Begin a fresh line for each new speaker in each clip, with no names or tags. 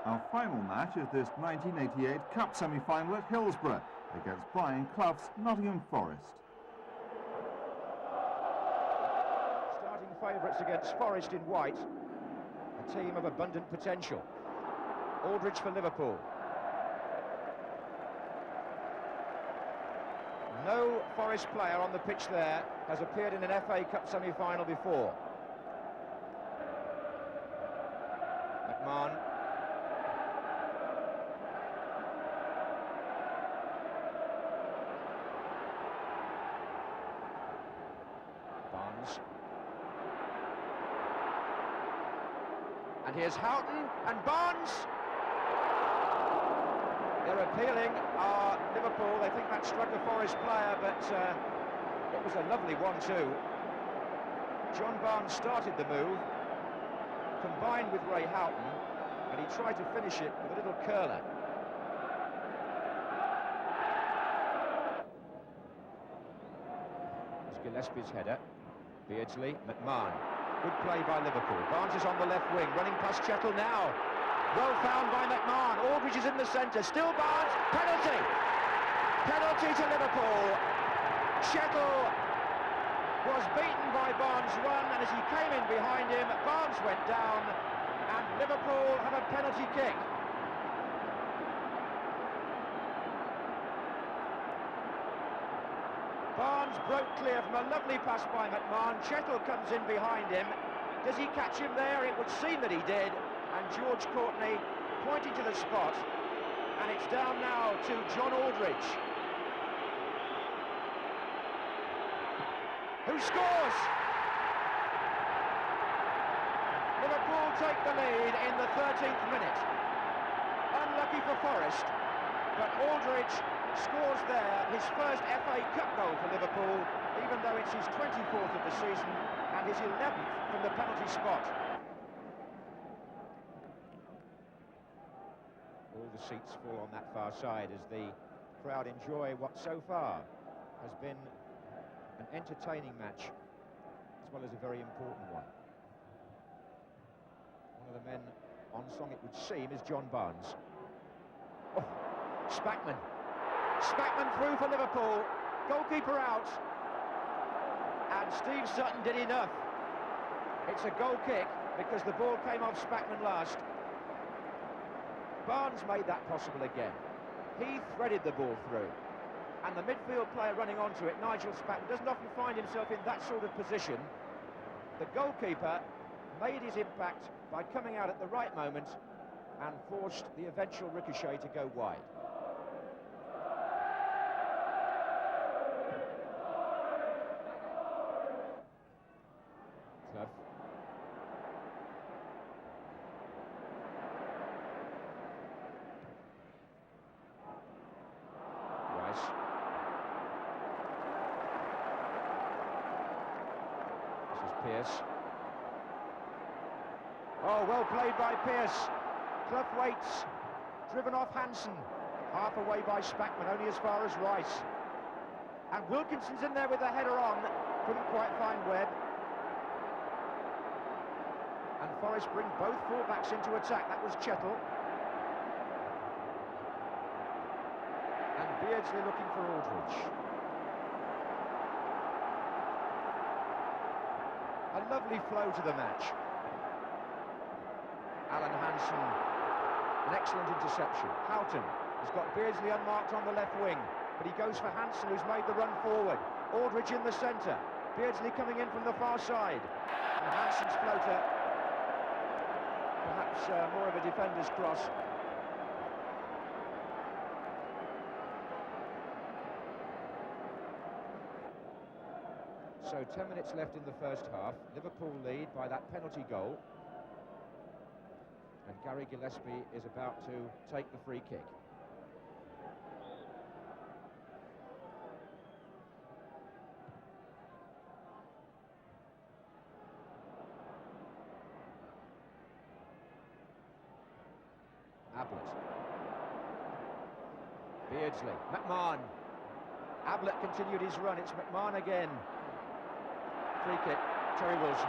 Our final match is this 1988 Cup semi-final at Hillsborough against Brian Clough's Nottingham Forest.
Starting favourites against Forest in white, a team of abundant potential. Aldridge for Liverpool. No Forest player on the pitch there has appeared in an FA Cup semi-final before. McMahon. Barnes. And here's Houghton and Barnes. They're appealing Liverpool. They think that struck a Forest player, but it was a lovely 1-2. John Barnes started the move, combined with Ray Houghton, and he tried to finish it with a little curler. It's Gillespie's header. Beardsley, McMahon. Good play by Liverpool. Barnes is on the left wing, running past Chettle now. Well found by McMahon. Aldridge is in the centre. Still Barnes. Penalty! Penalty to Liverpool. Chettle was beaten by Barnes' run, and as he came in behind him, Barnes went down, and Liverpool have a penalty kick. Barnes broke clear from a lovely pass by McMahon. Chettle comes in behind him. Does he catch him there? It would seem that he did. And George Courtney pointing to the spot. And it's down now to John Aldridge, who scores! Liverpool take the lead in the 13th minute. Unlucky for Forest, but Aldridge scores there, his first FA Cup goal for Liverpool, even though it's his 24th of the season and his 11th from the penalty spot. All the seats fall on that far side as the crowd enjoy what so far has been an entertaining match, as well as a very important one. One of the men on song, it would seem, is John Barnes. Oh, Spackman. Spackman through for Liverpool. Goalkeeper out. And Steve Sutton did enough. It's a goal kick because the ball came off Spackman last. Barnes made that possible again. He threaded the ball through. And the midfield player running onto it, Nigel Spackman, doesn't often find himself in that sort of position. The goalkeeper made his impact by coming out at the right moment and forced the eventual ricochet to go wide. Clough. Rice. This is Pearce. Oh, well played by Pearce. Clough waits, driven off Hansen, half away by Spackman, only as far as Rice. And Wilkinson's in there with the header on, couldn't quite find Webb. And Forest bring both fullbacks into attack, that was Chettle. And Beardsley looking for Aldridge. A lovely flow to the match. Alan Hansen, an excellent interception. Houghton has got Beardsley unmarked on the left wing, but he goes for Hansen, who's made the run forward. Aldridge in the centre. Beardsley coming in from the far side. And Hansen's floater, perhaps more of a defender's cross. So 10 minutes left in the first half. Liverpool lead by that penalty goal. And Gary Gillespie is about to take the free kick. Ablett. Beardsley. McMahon. Ablett continued his run. It's McMahon again. Free kick. Terry Wilson.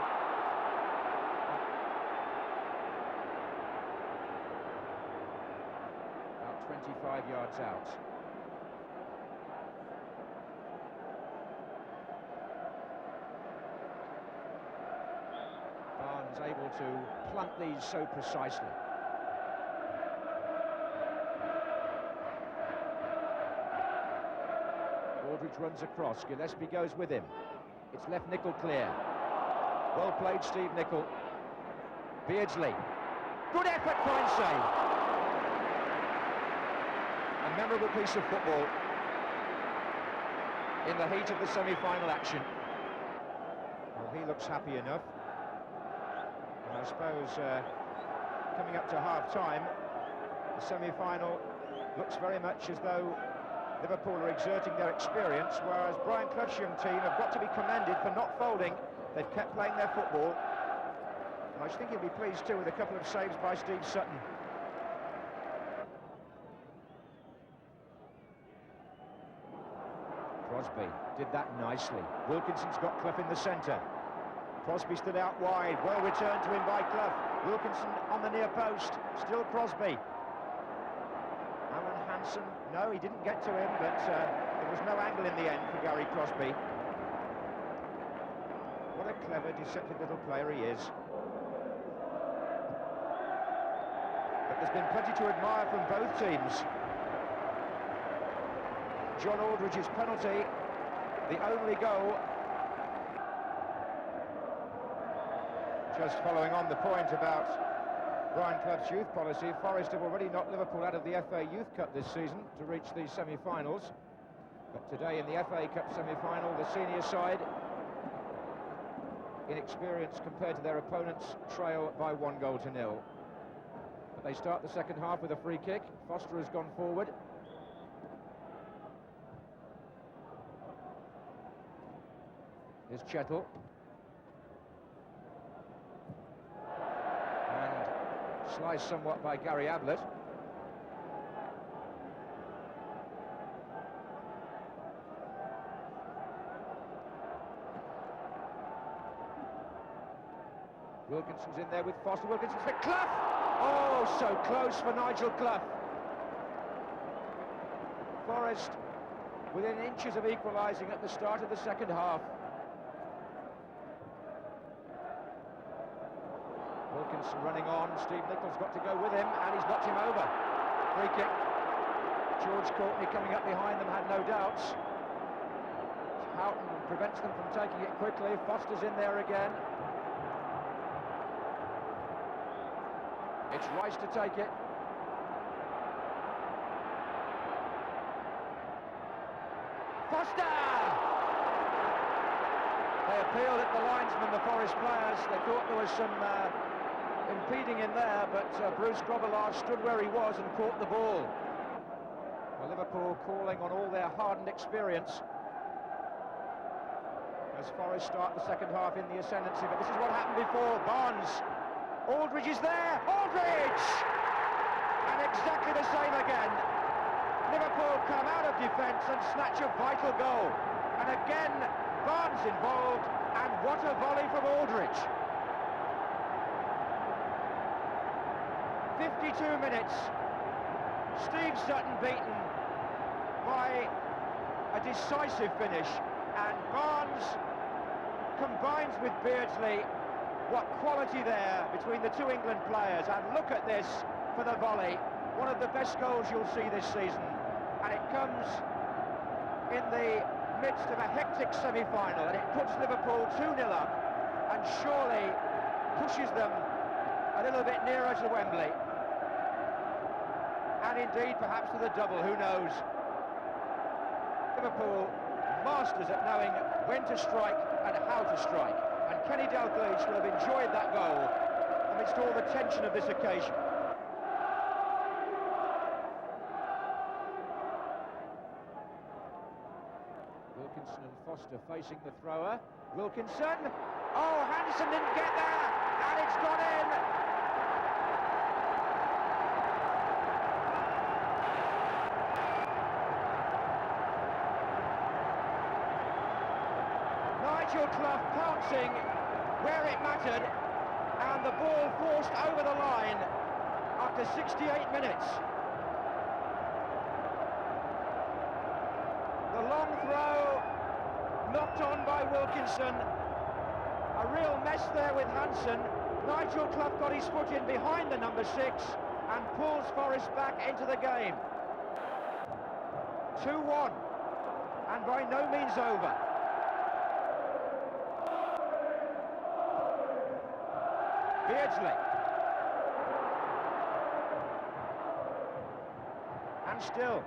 25 yards out. Barnes able to plant these so precisely. Aldridge runs across, Gillespie goes with him. It's left Nicol clear. Well played, Steve Nicol. Beardsley. Good effort, fine save. A memorable piece of football in the heat of the semi-final action. Well, he looks happy enough. And I suppose coming up to half-time, the semi-final looks very much as though Liverpool are exerting their experience, whereas Brian Clough's young team have got to be commended for not folding. They've kept playing their football. And I think he'll be pleased too with a couple of saves by Steve Sutton. Crosby did that nicely. Wilkinson's got Clough in the centre. Crosby stood out wide. Well returned to him by Clough. Wilkinson on the near post. Still Crosby. Alan Hansen, no, he didn't get to him, but there was no angle in the end for Gary Crosby. What a clever, deceptive little player he is. But there's been plenty to admire from both teams. John Aldridge's penalty, the only goal. Just following on the point about Brian Clough's youth policy, Forest have already knocked Liverpool out of the FA Youth Cup this season to reach the semi-finals. But today in the FA Cup semi-final, the senior side, inexperienced compared to their opponents, trail by 1-0. But they start the second half with a free kick. Foster has gone forward. Here's Chettle. And sliced somewhat by Gary Ablett. Wilkinson's in there with Foster. Wilkinson's for Clough! Oh, so close for Nigel Clough. Forest within inches of equalising at the start of the second half. Wilkinson running on. Steve Nichol's got to go with him, and he's knocked him over. Free kick. George Courtney coming up behind them had no doubts. Houghton prevents them from taking it quickly. Foster's in there again. It's Rice to take it. Foster! They appealed at the linesman, the Forest players. They thought there was some impeding in there, but Bruce Grobbelaar stood where he was and caught the ball. Well, Liverpool calling on all their hardened experience as Forest start the second half in the ascendancy. But this is what happened before. Barnes. Aldridge is there. Aldridge! And exactly the same again. Liverpool come out of defence and snatch a vital goal. And again, Barnes involved, and what a volley from Aldridge. 52 minutes. Steve Sutton beaten by a decisive finish, and Barnes combines with Beardsley. What quality there between the two England players, and look at this for the volley. One of the best goals you'll see this season, and it comes in the midst of a hectic semi-final, and it puts Liverpool 2-0 up and surely pushes them a little bit nearer to Wembley, and indeed perhaps to the double, who knows. Liverpool masters at knowing when to strike and how to strike. And Kenny Dalglish will have enjoyed that goal amidst all the tension of this occasion. Wilkinson and Foster facing the thrower. Wilkinson. Oh, Hansen didn't get there, and it's gone in. Nigel Clough pouncing where it mattered, and the ball forced over the line after 68 minutes. Wilkinson. A real mess there with Hansen. Nigel Clough got his foot in behind the number 6 and pulls Forest back into the game. 2-1, and by no means over. Beardsley. And still.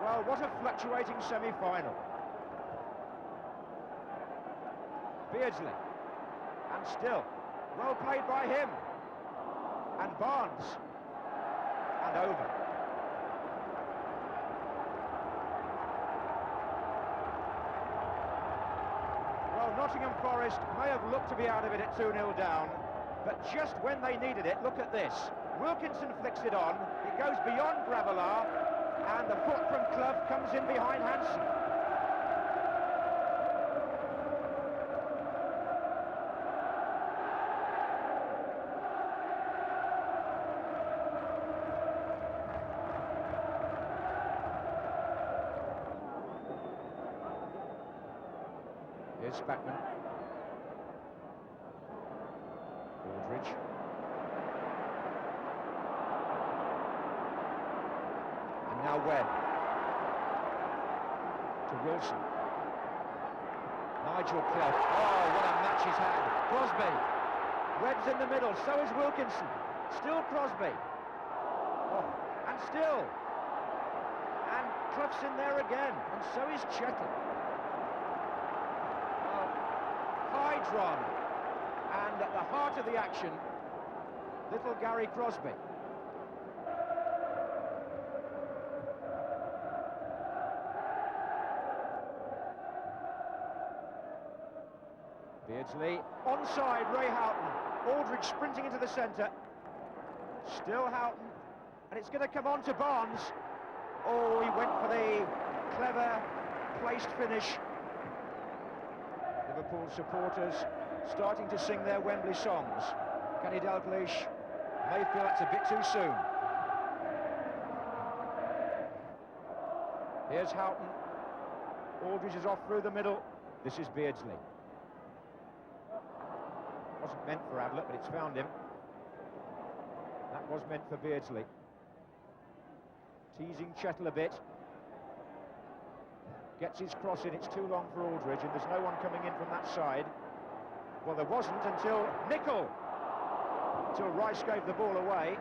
Well, what a fluctuating semi-final. Beardsley. And still. Well played by him. And Barnes. And over. Well, Nottingham Forest may have looked to be out of it at 2-0 down, but just when they needed it, look at this. Wilkinson flicks it on, it goes beyond Gravelar, and the foot from Clough comes in behind Hansen. Here's Spackman. Aldridge. And now Webb. To Wilson. Nigel Clough. Oh, what a match he's had. Crosby. Webb's in the middle, so is Wilkinson. Still Crosby. Oh, and still. And Clough's in there again, and so is Chettle. High drama, and at the heart of the action, little Gary Crosby. Beardsley, onside Ray Houghton, Aldridge sprinting into the centre, still Houghton, and it's going to come on to Barnes. Oh, he went for the clever placed finish. Liverpool supporters starting to sing their Wembley songs. Kenny Dalglish may feel that's a bit too soon. Here's Houghton. Aldridge is off through the middle. This is Beardsley. Wasn't meant for Ablett, but it's found him. That was meant for Beardsley. Teasing Chettle a bit. Gets his cross in, it's too long for Aldridge, and there's no one coming in from that side. Well, there wasn't until Nicol. Until Rice gave the ball away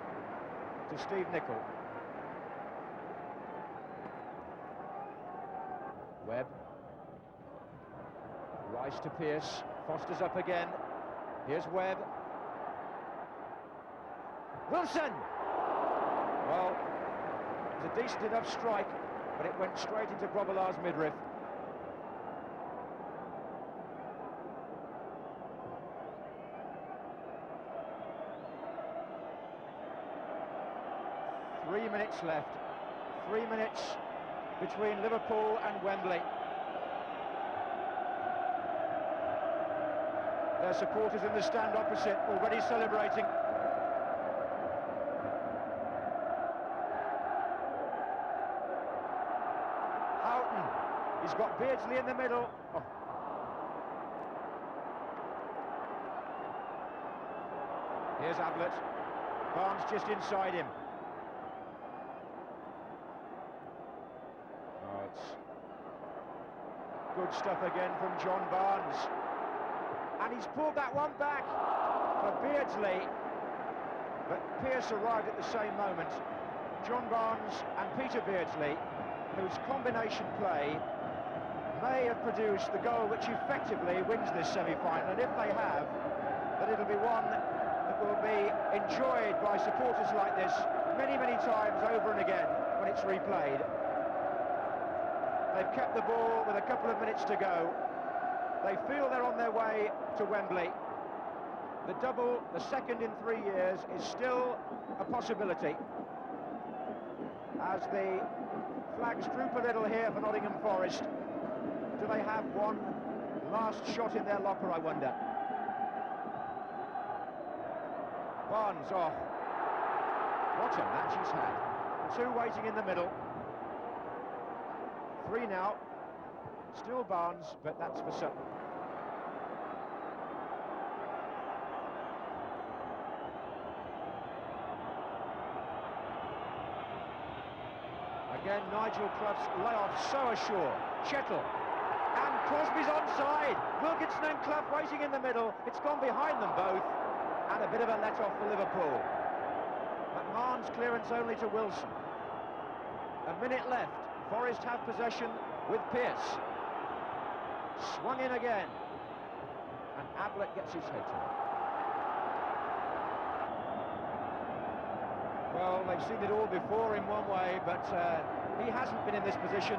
to Steve Nicol. Webb. Rice to Pearce. Foster's up again. Here's Webb. Wilson! Well, it was a decent enough strike, but it went straight into Grobbelaar's midriff. Three minutes left. 3 minutes between Liverpool and Wembley. Their supporters in the stand opposite already celebrating. He's got Beardsley in the middle. Oh. Here's Ablett. Barnes just inside him. Oh, it's good stuff again from John Barnes. And he's pulled that one back for Beardsley. But Pearce arrived at the same moment. John Barnes and Peter Beardsley, whose combination play may have produced the goal which effectively wins this semi-final, and if they have, then it'll be one that will be enjoyed by supporters like this many, many times over and again when it's replayed. They've kept the ball with a couple of minutes to go. They feel they're on their way to Wembley. The double, the second in 3 years, is still a possibility. As the flags droop a little here for Nottingham Forest. Do they have one last shot in their locker, I wonder? Barnes off. What a match he's had. Two waiting in the middle. 3 now. Still Barnes, but that's for Sutton. Again, Nigel Clough's layoff so assured. Chettle. And Crosby's onside. Wilkinson and Clough waiting in the middle. It's gone behind them both. And a bit of a let-off for Liverpool. McMahon's clearance only to Wilson. A minute left. Forest have possession with Pearce. Swung in again. And Ablett gets his head to it. Well, they've seen it all before in one way, but he hasn't been in this position.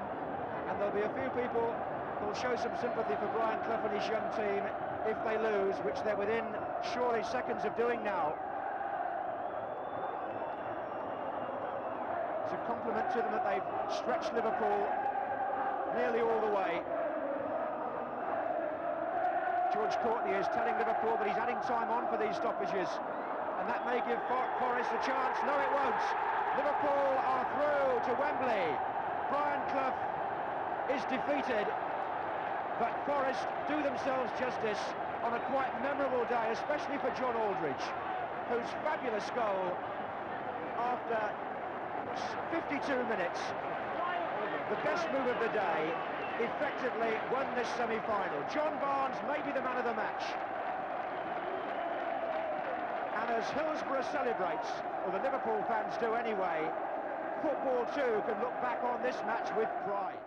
And there'll be a few people who'll show some sympathy for Brian Clough and his young team if they lose, which they're within surely seconds of doing now. It's a compliment to them that they've stretched Liverpool nearly all the way. George Courtney is telling Liverpool that he's adding time on for these stoppages, and that may give Forest a chance. No, it won't. Liverpool are through to Wembley. Brian Clough is defeated, but Forest do themselves justice on a quite memorable day, especially for John Aldridge, whose fabulous goal after 52 minutes, the best move of the day, effectively won this semi-final. John Barnes may be the man of the match. And as Hillsborough celebrates, or the Liverpool fans do anyway, football too can look back on this match with pride.